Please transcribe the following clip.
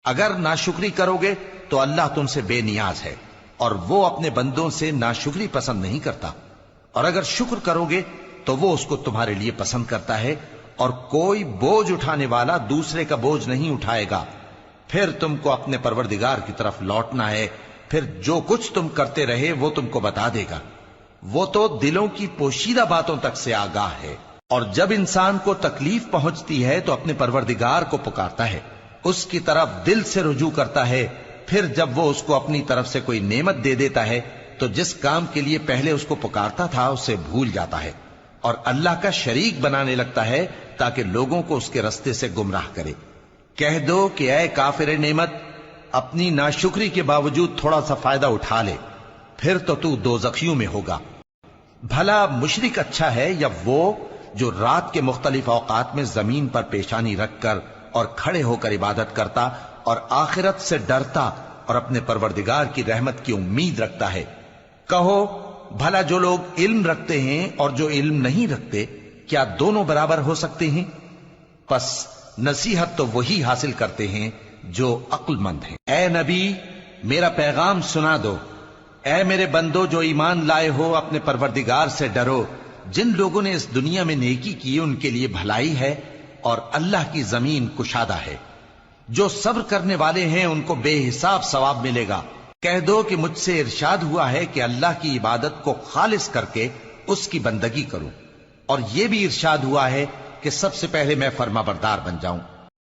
اگر ناشکری کرو گے تو اللہ تم سے بے نیاز ہے اور وہ اپنے بندوں سے ناشکری پسند نہیں کرتا، اور اگر شکر کرو گے تو وہ اس کو تمہارے لیے پسند کرتا ہے، اور کوئی بوجھ اٹھانے والا دوسرے کا بوجھ نہیں اٹھائے گا۔ پھر تم کو اپنے پروردگار کی طرف لوٹنا ہے، پھر جو کچھ تم کرتے رہے وہ تم کو بتا دے گا۔ وہ تو دلوں کی پوشیدہ باتوں تک سے آگاہ ہے۔ اور جب انسان کو تکلیف پہنچتی ہے تو اپنے پروردگار کو پکارتا ہے، اس کی طرف دل سے رجوع کرتا ہے، پھر جب وہ اس کو اپنی طرف سے کوئی نعمت دے دیتا ہے تو جس کام کے لیے پہلے اس کو پکارتا تھا اسے بھول جاتا ہے اور اللہ کا شریک بنانے لگتا ہے تاکہ لوگوں کو اس کے رستے سے گمراہ کرے۔ کہہ دو کہ اے کافر نعمت، اپنی ناشکری کے باوجود تھوڑا سا فائدہ اٹھا لے، پھر تو دوزخیوں میں ہوگا۔ بھلا مشرک اچھا ہے یا وہ جو رات کے مختلف اوقات میں زمین پر پیشانی رکھ کر اور کھڑے ہو کر عبادت کرتا اور آخرت سے ڈرتا اور اپنے پروردگار کی رحمت کی امید رکھتا ہے۔ کہو بھلا جو لوگ علم رکھتے ہیں اور جو علم نہیں رکھتے، کیا دونوں برابر ہو سکتے ہیں؟ پس نصیحت تو وہی حاصل کرتے ہیں جو عقل مند ہیں۔ اے نبی، میرا پیغام سنا دو۔ اے میرے بندو جو ایمان لائے ہو، اپنے پروردگار سے ڈرو۔ جن لوگوں نے اس دنیا میں نیکی کی ان کے لیے بھلائی ہے اور اللہ کی زمین کشادہ ہے۔ جو صبر کرنے والے ہیں ان کو بے حساب ثواب ملے گا۔ کہہ دو کہ مجھ سے ارشاد ہوا ہے کہ اللہ کی عبادت کو خالص کر کے اس کی بندگی کروں، اور یہ بھی ارشاد ہوا ہے کہ سب سے پہلے میں فرما بردار بن جاؤں۔